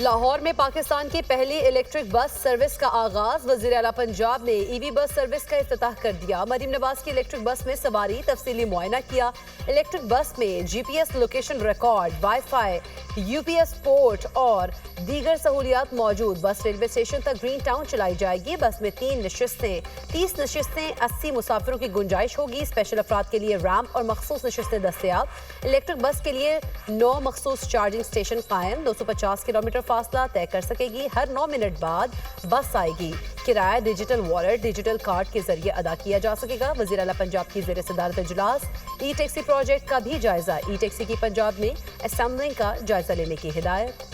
लाहौर में पाकिस्तान की पहली इलेक्ट्रिक बस सर्विस का आगाज। वज़ीर आला पंजाब ने ईवी बस सर्विस का इफ्तिताह कर दिया। मरीम नवाज की इलेक्ट्रिक बस में सवारी, तफसीली मुआयना किया। इलेक्ट्रिक बस में GPS location record, wifi, UPS port और दीगर सहूलियात मौजूद। बस रेलवे स्टेशन तक ग्रीन टाउन चलाई जाएगी। बस में 3 नशिस्तें, 30 नशिस्तें, 80 मुसाफिरों की गुंजाइश होगी। स्पेशल अफराद के लिए रैम्प और मखसूस नशिस्तें दस्तयाब। इलेक्ट्रिक बस के लिए 9 मखसूस चार्जिंग स्टेशन कायम। 250 किलोमीटर फासला तय कर सकेगी। हर 9 मिनट बाद बस आएगी। किराया डिजिटल वॉलेट, डिजिटल कार्ड के जरिए अदा किया जा सकेगा। वज़ीर आला पंजाब की ज़ेर सदारत इजलास। ई टैक्सी प्रोजेक्ट का भी जायजा। ई टैक्सी की पंजाब में असेंबलिंग का जायजा लेने की हिदायत।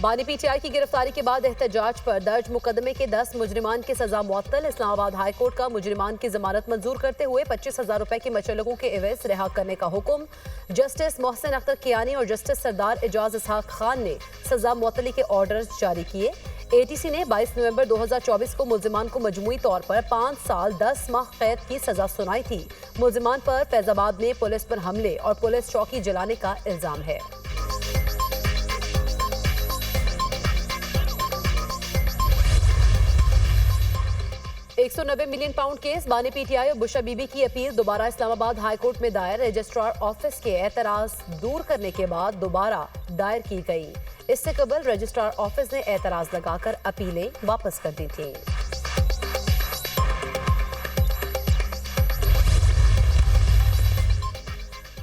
बानी पीटीआई की गिरफ्तारी के बाद एहतजाज पर दर्ज मुकदमे के 10 मुजरिमान की सजा मुअत्तल। इस्लामाबाद हाई कोर्ट का मुजरिमान की जमानत मंजूर करते हुए 25,000 रुपए के मचल्लकों के एवज रिहा करने का हुक्म। जस्टिस मोहसिन अख्तर कियानी और जस्टिस सरदार एजाज इसहाक खान ने सजा मुअत्तली के ऑर्डर जारी किए। एटीसी ने 22 नवंबर 2024 को मुलजिमान को मजमूई तौर पर 5 साल 10 माह कैद की सजा सुनाई थी। मुलजिमान पर फैजाबाद में पुलिस पर हमले और पुलिस चौकी जलाने का इल्जाम है। £190 मिलियन केस। बानी पीटीआई और बुशा बीबी की अपील दोबारा इस्लामाबाद हाई कोर्ट में दायर। रजिस्ट्रार ऑफिस के एतराज दूर करने के बाद दोबारा दायर की गई। इससे कबल रजिस्ट्रार ऑफिस ने एतराज लगाकर अपीलें वापस कर दी थी।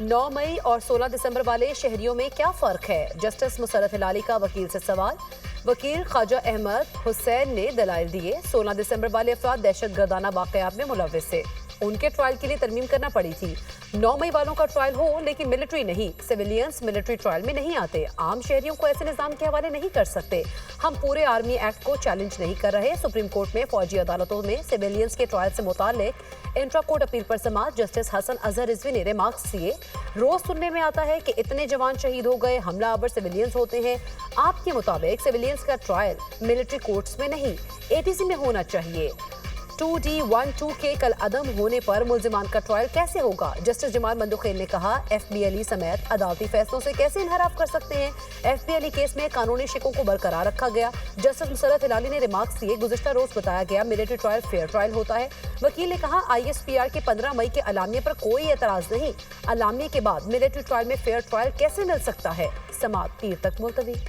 नौ मई और 16 दिसंबर वाले शहरियों में क्या फर्क है? जस्टिस मुसरत हिलाली का वकील से सवाल। वकील ख्वाजा अहमद हुसैन ने दलाइल दिए। 16 दिसंबर वाले अफराद दहशत गर्दाना वाकयात में मुलव्विस थे, उनके ट्रायल के लिए तरमीम करना पड़ी थी। 9 मई वालों का ट्रायल हो लेकिन मिलिट्री नहीं। सिविलियंस मिलिट्री ट्रायल में नहीं आते। आम शहरियों को ऐसे निजाम के हवाले नहीं कर सकते। हम पूरे आर्मी एक्ट को चैलेंज नहीं कर रहे। सुप्रीम कोर्ट में फौजी अदालतों में सिविलियंस के ट्रायल से मुताल्लिक इंट्रा कोर्ट अपील पर समाअत जस्टिस हसन अजहर रिजवी ने रिमार्क्स दिए। रोज सुनने में आता है कि इतने जवान शहीद हो गए, हमला आवर सिविलियंस होते हैं। आपके मुताबिक सिविलियंस का ट्रायल मिलिट्री कोर्ट्स में नहीं, एटीसी में होना चाहिए। 2D12 के कल अदम होने पर मुलजिमान का ट्रायल कैसे होगा? जस्टिस जमाल मंदुखेल ने कहा, FBLE समेत अदालती फैसलों से कैसे इनहराफ कर सकते हैं? FBLE केस में कानूनी शिकों को बरकरार रखा गया। जस्टिस मुसरत हिलाली ने रिमार्क्स दिए, गुज़िश्ता रोज बताया गया मिलिट्री ट्रायल फेयर ट्रायल होता है। वकील ने कहा, ISPR के 15 मई के अलामिये पर कोई एतराज नहीं। अलामिये के बाद मिलिट्री ट्रायल में फेयर ट्रायल कैसे मिल सकता है? समाअत पीर तक मुलतवी।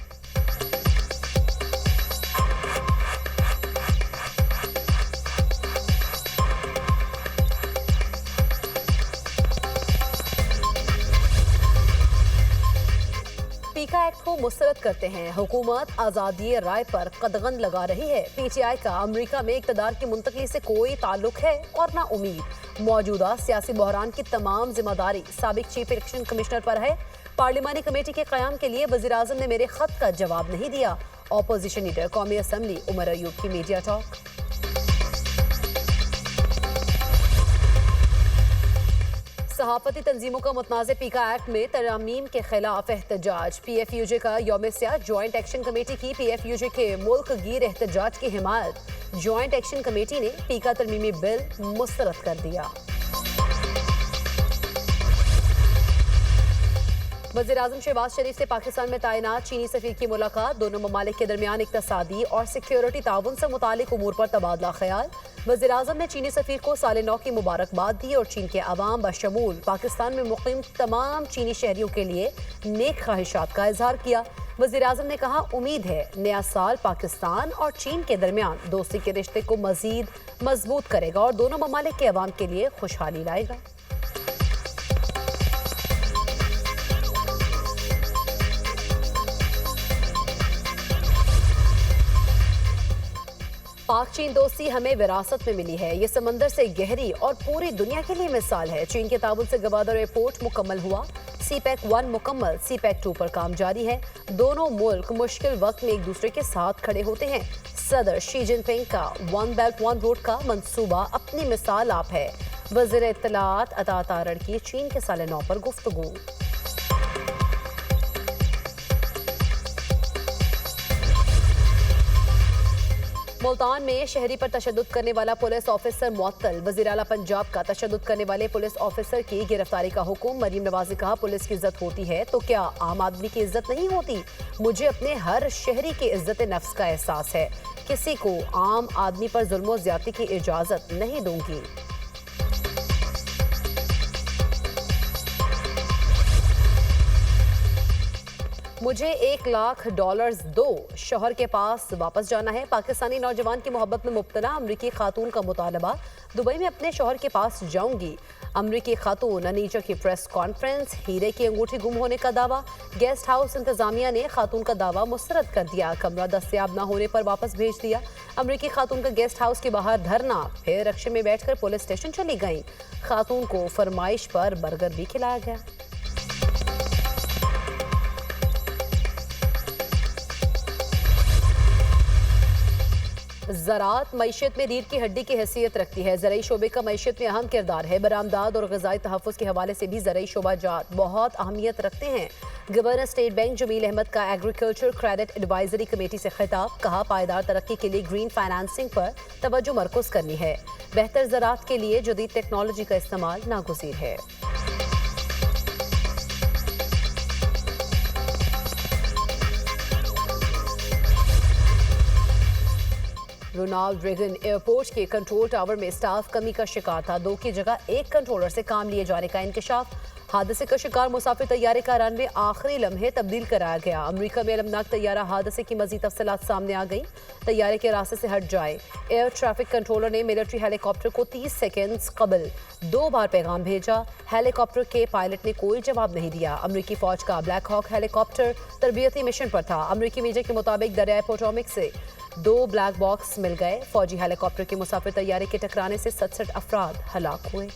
पीका एक्ट को मुस्तरद करते हैं। हुकूमत आज़ादी राय पर कदगन लगा रही है। पीटीआई का अमेरिका में इक़्तिदार की मुंतकली से कोई ताल्लुक है और ना उम्मीद। मौजूदा सियासी बहरान की तमाम जिम्मेदारी साबिक चीफ इलेक्शन कमिश्नर पर है। पार्लिमानी कमेटी के क़याम के लिए वज़ीर आज़म ने मेरे खत का जवाब नहीं दिया। अपोजिशन लीडर कौमी असम्बली उमर अयूब की मीडिया टॉक। सहाफती तंजीमों का मुतनाज़ पीका एक्ट में तरमीम के खिलाफ एहतजाज। PFUJ का यौम सियाह जॉइंट एक्शन कमेटी की PFUJ के मुल्क गिर एहतजाज की हिमायत। जॉइंट एक्शन कमेटी ने पीका तरमीमी बिल मुस्तरद कर दिया। वज़ीर आज़म शहबाज शरीफ से पाकिस्तान में तैनात चीनी सफ़ीर की मुलाकात। दोनों ममालिक के दरमियान इक़्तिसादी और सिक्योरिटी ताउन से मुतालिक उमूर पर तबादला ख्याल। वज़ीर आज़म ने चीनी सफ़ीर को साल नौ की मुबारकबाद दी और चीन के अवाम बशमूल पाकिस्तान में मुक़ीम तमाम चीनी शहरियों के लिए नेक ख्वाहिशात का इजहार किया। वज़ीर आज़म ने कहा, उम्मीद है नया साल पाकिस्तान और चीन के दरमियान दोस्ती के रिश्ते को मज़ीद मजबूत करेगा और दोनों ममालिक के अवाम के लिए खुशहाली लाएगा। पाक चीन दोस्ती हमें विरासत में मिली है। ये समंदर से गहरी और पूरी दुनिया के लिए मिसाल है। चीन के ताबन से गवादर एयरपोर्ट मुकम्मल हुआ। CPEC 1 मुकम्मल, CPEC 2 पर काम जारी है। दोनों मुल्क मुश्किल वक्त में एक दूसरे के साथ खड़े होते हैं। सदर शी जिनपिंग का वन बेल्ट वन रोड का मंसूबा अपनी मिसाल आप है। वज़ीर इत्तलात अता तारड़ की चीन के साल 9 पर गुफ्तगू। मुल्तान में शहरी पर तशद्दुद करने वाला पुलिस ऑफिसर मुअत्तल। वज़ीर आला पंजाब का तशद्दुद करने वाले पुलिस ऑफिसर की गिरफ्तारी का हुक्म। मरीम नवाज ने कहा, पुलिस की इज्जत होती है तो क्या आम आदमी की इज्जत नहीं होती? मुझे अपने हर शहरी की इज्जत नफ्स का एहसास है। किसी को आम आदमी पर जुल्म ज्यादती की इजाजत नहीं दूंगी। मुझे $1,00,000 दो, शौहर के पास वापस जाना है। पाकिस्तानी नौजवान की मोहब्बत में मुब्तला अमरीकी खातून का मुतालबा। दुबई में अपने शौहर के पास जाऊंगी। अमरीकी खातून अनीजा की प्रेस कॉन्फ्रेंस। हीरे की अंगूठी गुम होने का दावा। गेस्ट हाउस इंतजामिया ने खातून का दावा मुस्तरद कर दिया। कमरा दस्तयाब न होने पर वापस भेज दिया। अमरीकी खातून का गेस्ट हाउस के बाहर धरना, फिर रक्शे में बैठकर पुलिस स्टेशन चली गई। खातून को फरमाइश पर बर्गर भी खिलाया गया। ज़राअत मईशत में रीढ़ की हड्डी की हैसियत रखती है। ज़राई शोबे का मईशत में अहम किरदार है। बरामदात और ग़िज़ाई तहफ़्फ़ुज़ के हवाले से भी ज़राई शोबा जात बहुत अहमियत रखते हैं। Governor state bank Jamil Ahmed का एग्रीकल्चर क्रेडिट एडवाइजरी कमेटी से खिताब। कहा, पायदार तरक्की के लिए ग्रीन फाइनेंसिंग पर तवज्जो मरकूज़ करनी है। बेहतर ज़राअत के लिए जदीद टेक्नोलॉजी का इस्तेमाल नागुज़ीर है। रोनाल्ड रेगन एयरपोर्ट के कंट्रोल टावर में स्टाफ कमी का शिकार था। 2 की जगह 1 कंट्रोलर से काम लिए जाने का इंकशाफ। हादसे का शिकार मुसाफिर तैयारे का रनवे आखिरी लम्हे तब्दील कराया गया। अमेरिका में अलमनाक तैयारा हादसे की मजीद तफसीलात सामने आ गई। तैयारे के रास्ते से हट जाए। एयर ट्रैफिक कंट्रोलर ने मिलिट्री हेलीकॉप्टर को 30 सेकेंड्स कबल 2 बार पैगाम भेजा। हेलीकॉप्टर के पायलट ने कोई जवाब नहीं दिया। अमेरिकी फौज का ब्लैक हॉक हेलीकॉप्टर तरबियती मिशन पर था। अमेरिकी मीडिया के मुताबिक दरियाए पोटोमिक से 2 ब्लैक बॉक्स मिल गए। फौजी हेलीकॉप्टर के मुसाफिर तैयारे के टकराने से 67 अफराद हलाक हुए।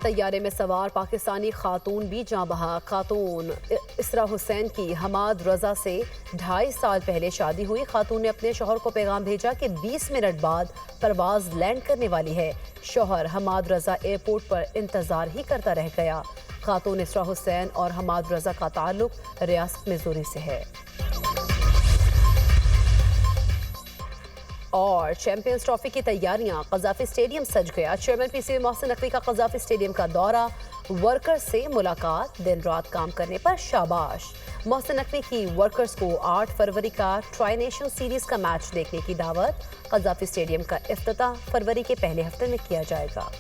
तैयारे में सवार पाकिस्तानी खातून भी जाँ बहा। खातून इसरा हुसैन की हमाद रजा से 2.5 साल पहले शादी हुई। खातून ने अपने शौहर को पैगाम भेजा कि 20 मिनट बाद परवाज लैंड करने वाली है। शौहर हमाद रजा एयरपोर्ट पर इंतजार ही करता रह गया। खातून इसरा हुसैन और हमाद रजा का ताल्लुक रियासत मिज़ोरी से है। और चैंपियंस ट्रॉफी की तैयारियां, कज़ाफी स्टेडियम सज गया। चेयरमैन पीसीबी मोहसिन नकवी का कज़ाफी स्टेडियम का दौरा। वर्कर्स से मुलाकात, दिन रात काम करने पर शाबाश। मोहसिन नकवी की वर्कर्स को 8 फरवरी का ट्राई नेशन सीरीज का मैच देखने की दावत। कज़ाफी स्टेडियम का इफ्तिताह फरवरी के पहले हफ्ते में किया जाएगा।